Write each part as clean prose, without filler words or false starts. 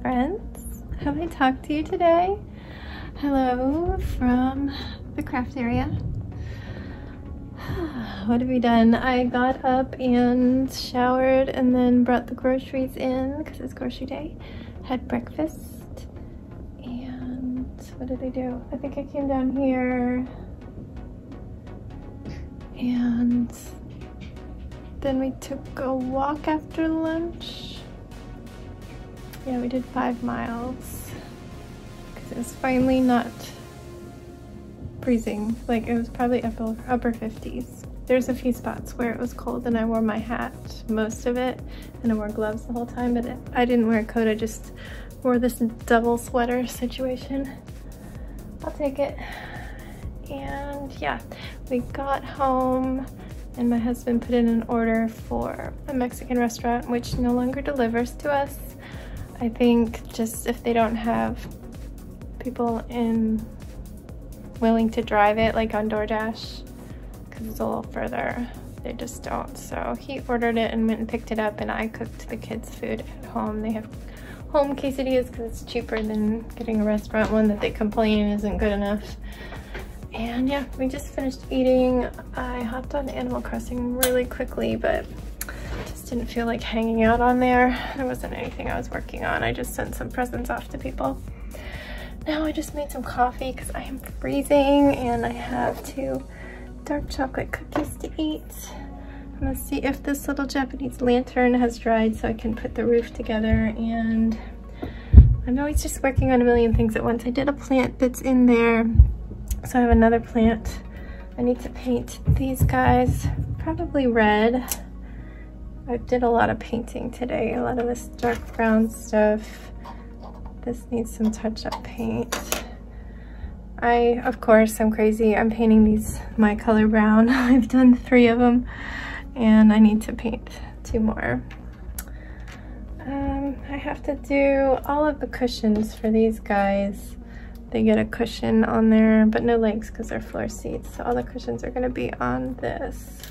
friends. Have I talked to you today? Hello from the craft area. What have we done? I got up and showered and then brought the groceries in because it's grocery day. Had breakfast and what did I do? I think I came down here and then we took a walk after lunch. Yeah, we did 5 miles because it was finally not freezing. Like, it was probably upper 50s. There's a few spots where it was cold and I wore my hat most of it and I wore gloves the whole time, but I didn't wear a coat. I just wore this double sweater situation. I'll take it. And yeah, we got home and my husband put in an order for a Mexican restaurant which no longer delivers to us. I think just if they don't have people willing to drive it, like on DoorDash, because it's a little further, they just don't. So he ordered it and went and picked it up, and I cooked the kids' food at home. They have home quesadillas because it's cheaper than getting a restaurant one that they complain isn't good enough. And yeah, we just finished eating. I hopped on Animal Crossing really quickly, but just didn't feel like hanging out on there. There wasn't anything I was working on. I just sent some presents off to people. Now I just made some coffee because I am freezing and I have 2 dark chocolate cookies to eat. I'm gonna see if this little Japanese lantern has dried so I can put the roof together, and I'm always just working on a million things at once. I did a plant that's in there, so I have another plant. I need to paint these guys, probably red. I did a lot of painting today, a lot of this dark brown stuff. This needs some touch-up paint. Of course, I'm crazy. I'm painting these my color brown. I've done 3 of them, and I need to paint 2 more. I have to do all of the cushions for these guys. They get a cushion on there, but no legs because they're floor seats. So all the cushions are gonna be on this.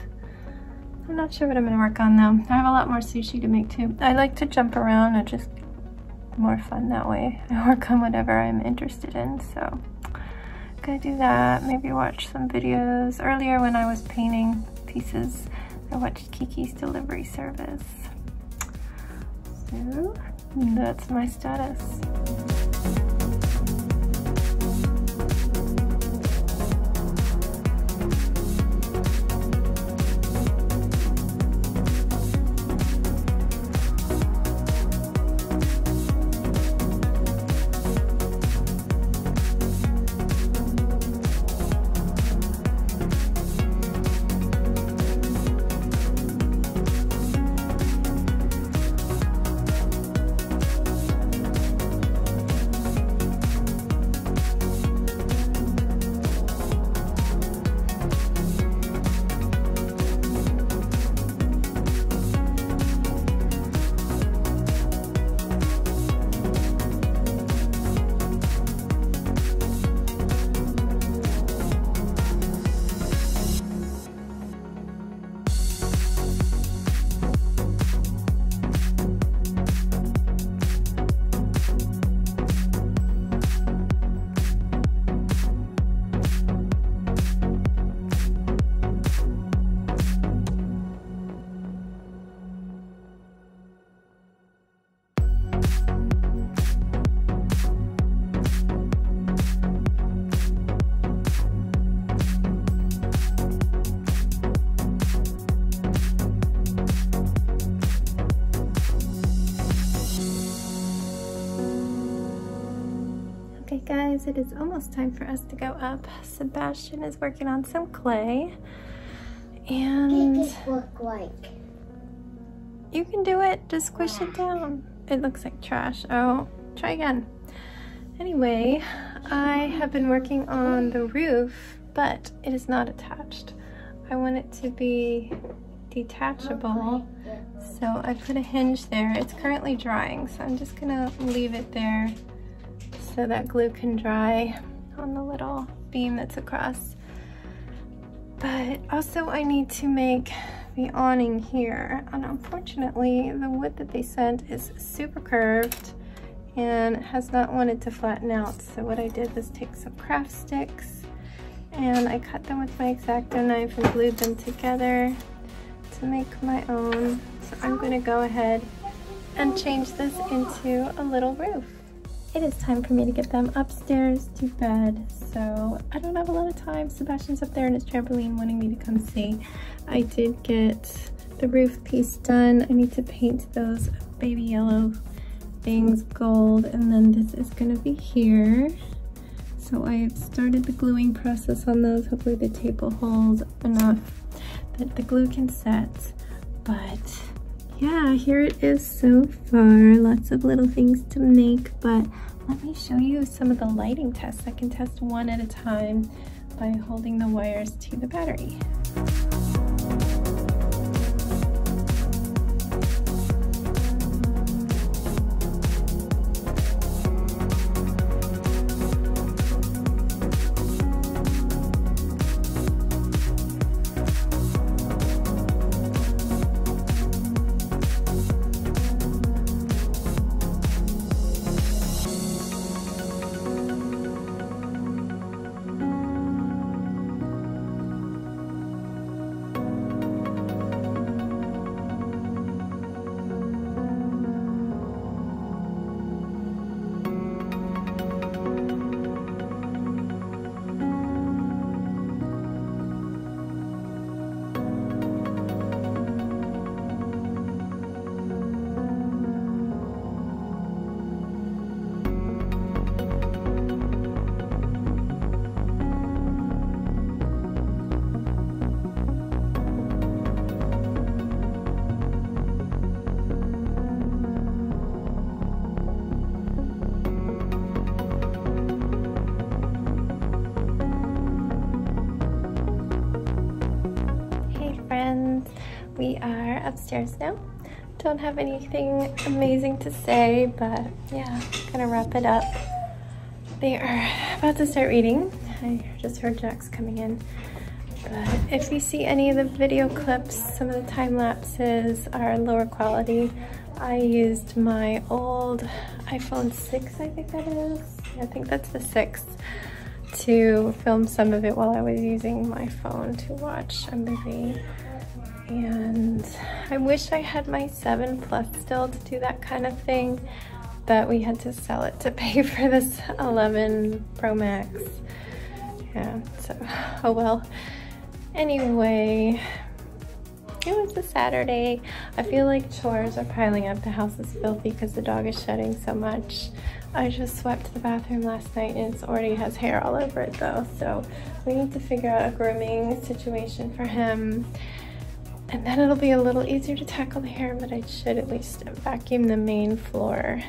I'm not sure what I'm gonna work on though. I have a lot more sushi to make too. I like to jump around and just more fun that way. I work on whatever I'm interested in, so I'm gonna do that. Maybe watch some videos. Earlier when I was painting pieces, I watched Kiki's delivery service. So that's my status. Okay guys, it is almost time for us to go up. Sebastian is working on some clay. And what does this look like? You can do it, just squish it down. It looks like trash. Oh, try again. Anyway, I have been working on the roof, but it is not attached. I want it to be detachable, so I put a hinge there. It's currently drying, so I'm just gonna leave it there so that glue can dry on the little beam that's across. But also I need to make the awning here, and unfortunately the wood that they sent is super curved and it has not wanted to flatten out. So what I did was take some craft sticks and I cut them with my X-Acto knife and glued them together to make my own. So I'm gonna go ahead and change this into a little roof. It is time for me to get them upstairs to bed, so I don't have a lot of time. Sebastian's up there in his trampoline wanting me to come see. I did get the roof piece done. I need to paint those baby yellow things gold, and then this is gonna be here. So I have started the gluing process on those. Hopefully the tape will hold enough that the glue can set. But yeah, here it is so far. Lots of little things to make, but let me show you some of the lighting tests. I can test one at a time by holding the wires to the battery. We are upstairs now. Don't have anything amazing to say, but yeah, gonna wrap it up. They are about to start reading. I just heard Jax coming in. But if you see any of the video clips, some of the time lapses are lower quality. I used my old iPhone 6, I think that is. I think that's the 6th, to film some of it while I was using my phone to watch a movie. And I wish I had my 7 Plus still to do that kind of thing, but we had to sell it to pay for this 11 Pro Max. Yeah, so, oh well. Anyway, it was a Saturday. I feel like chores are piling up. The house is filthy because the dog is shedding so much. I just swept the bathroom last night and it already has hair all over it though, so we need to figure out a grooming situation for him. And then it'll be a little easier to tackle the hair, but I should at least vacuum the main floor.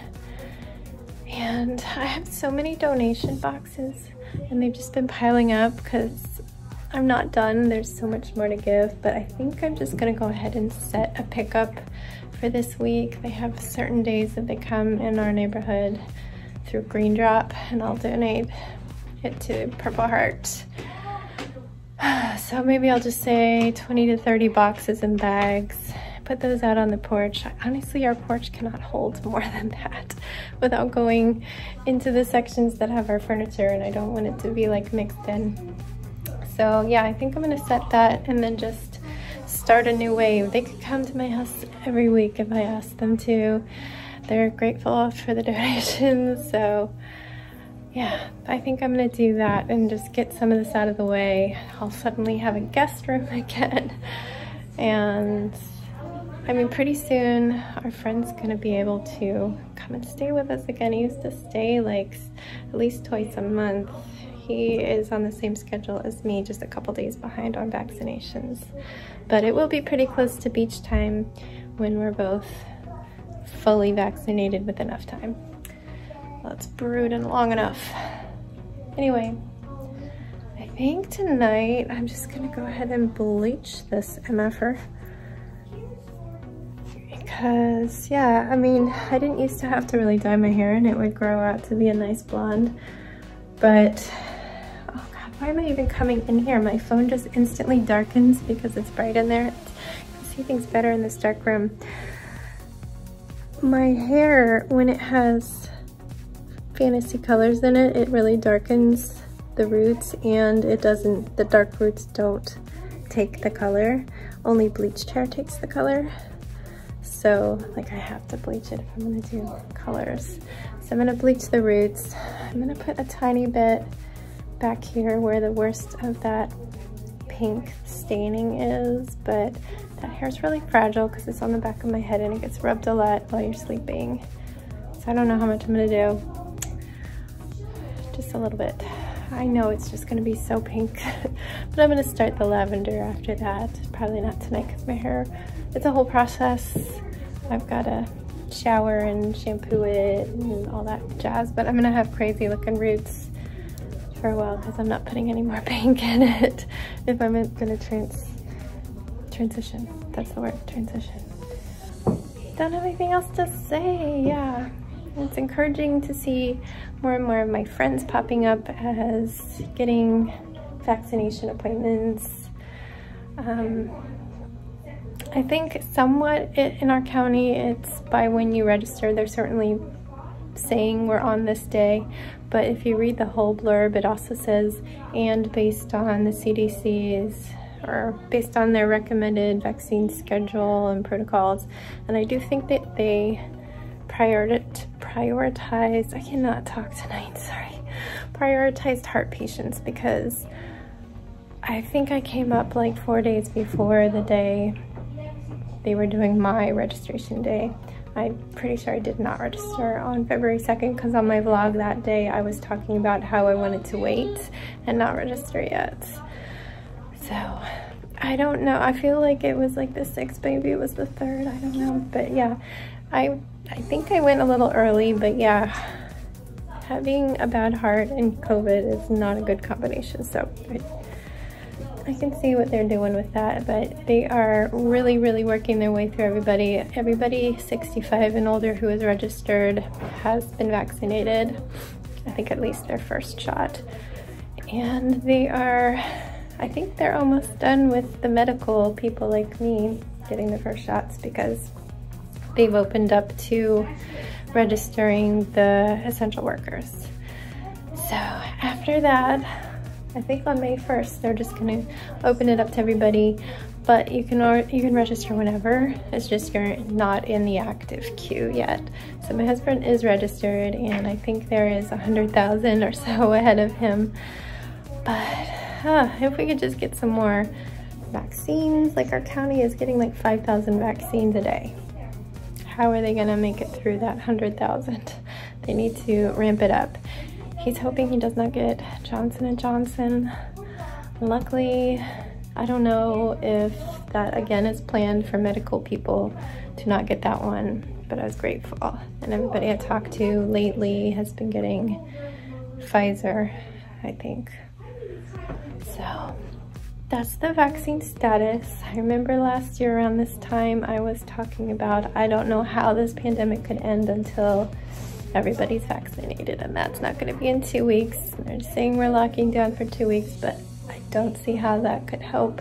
And I have so many donation boxes and they've just been piling up because I'm not done. There's so much more to give, but I think I'm just gonna go ahead and set a pickup for this week. They have certain days that they come in our neighborhood through Green Drop, and I'll donate it to Purple Heart. So maybe I'll just say 20 to 30 boxes and bags, put those out on the porch. Honestly, our porch cannot hold more than that without going into the sections that have our furniture, and I don't want it to be like mixed in. So yeah, I think I'm gonna set that and then just start a new wave. They could come to my house every week if I ask them to. They're grateful for the donations, so yeah, I think I'm gonna do that and just get some of this out of the way. I'll suddenly have a guest room again. And I mean, pretty soon our friend's gonna be able to come and stay with us again. He used to stay like at least twice a month. He is on the same schedule as me, just a couple days behind on vaccinations. But it will be pretty close to beach time when we're both fully vaccinated with enough time. Well, it's brooding long enough. Anyway, I think tonight I'm just gonna go ahead and bleach this MFer. Because, yeah, I mean, I didn't used to have to really dye my hair and it would grow out to be a nice blonde. But, oh God, why am I even coming in here? My phone just instantly darkens because it's bright in there. You can see things better in this dark room. My hair, when it has fantasy colors in it, it really darkens the roots, and the dark roots don't take the color. Only bleached hair takes the color. So like I have to bleach it if I'm gonna do colors. So I'm gonna bleach the roots. I'm gonna put a tiny bit back here where the worst of that pink staining is, but that hair's really fragile because it's on the back of my head and it gets rubbed a lot while you're sleeping. So I don't know how much I'm gonna do. Just a little bit. I know it's just gonna be so pink, but I'm gonna start the lavender after that. Probably not tonight because my hair, it's a whole process. I've gotta shower and shampoo it and all that jazz, but I'm gonna have crazy looking roots for a while because I'm not putting any more pink in it if I'm gonna transition. That's the word, transition. Don't have anything else to say. Yeah, it's encouraging to see more and more of my friends popping up as getting vaccination appointments. I think somewhat in our county it's by when you register. They're certainly saying we're on this day, but if you read the whole blurb, it also says, and based on the CDC's, or based on their recommended vaccine schedule and protocols. And I do think that they prioritized, I cannot talk tonight, sorry, prioritized heart patients, because I think I came up like 4 days before the day they were doing my registration day. I'm pretty sure I did not register on February 2nd because on my vlog that day I was talking about how I wanted to wait and not register yet. So I don't know, I feel like it was like the 6th, maybe it was the 3rd, I don't know. But yeah, I think I went a little early, but yeah, having a bad heart and COVID is not a good combination. So I can see what they're doing with that, but they are really, really working their way through everybody. Everybody 65 and older who is registered has been vaccinated. I think at least their first shot. And they are, I think they're almost done with the medical people like me getting the first shots, because they've opened up to registering the essential workers. So after that, I think on May 1st, they're just gonna open it up to everybody, but you can register whenever. It's just you're not in the active queue yet. So my husband is registered, and I think there is 100,000 or so ahead of him. But if we could just get some more vaccines, like our county is getting like 5,000 vaccines a day. How are they gonna make it through that 100,000? They need to ramp it up. He's hoping he does not get Johnson & Johnson. Luckily, I don't know if that again is planned for medical people to not get that one, but I was grateful. And everybody I talked to lately has been getting Pfizer, I think. So that's the vaccine status. I remember last year around this time I was talking about, I don't know how this pandemic could end until everybody's vaccinated, and that's not going to be in 2 weeks. They're saying we're locking down for 2 weeks, but I don't see how that could help,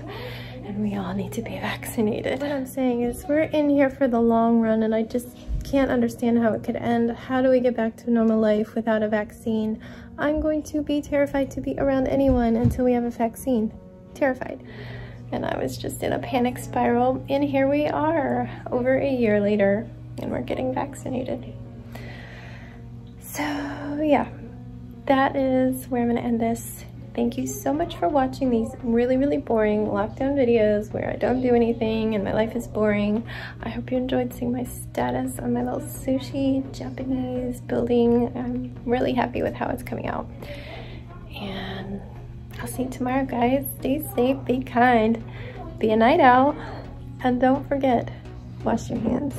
and we all need to be vaccinated. What I'm saying is we're in here for the long run, and I just can't understand how it could end. How do we get back to normal life without a vaccine? I'm going to be terrified to be around anyone until we have a vaccine. Terrified. And I was just in a panic spiral, and here we are over a year later, and we're getting vaccinated. So yeah, that is where I'm gonna end this. Thank you so much for watching these really, really boring lockdown videos where I don't do anything and my life is boring. I hope you enjoyed seeing my status on my little sushi Japanese building. I'm really happy with how it's coming out. And I'll see you tomorrow, guys. Stay safe, be kind, be a night owl, and don't forget, wash your hands.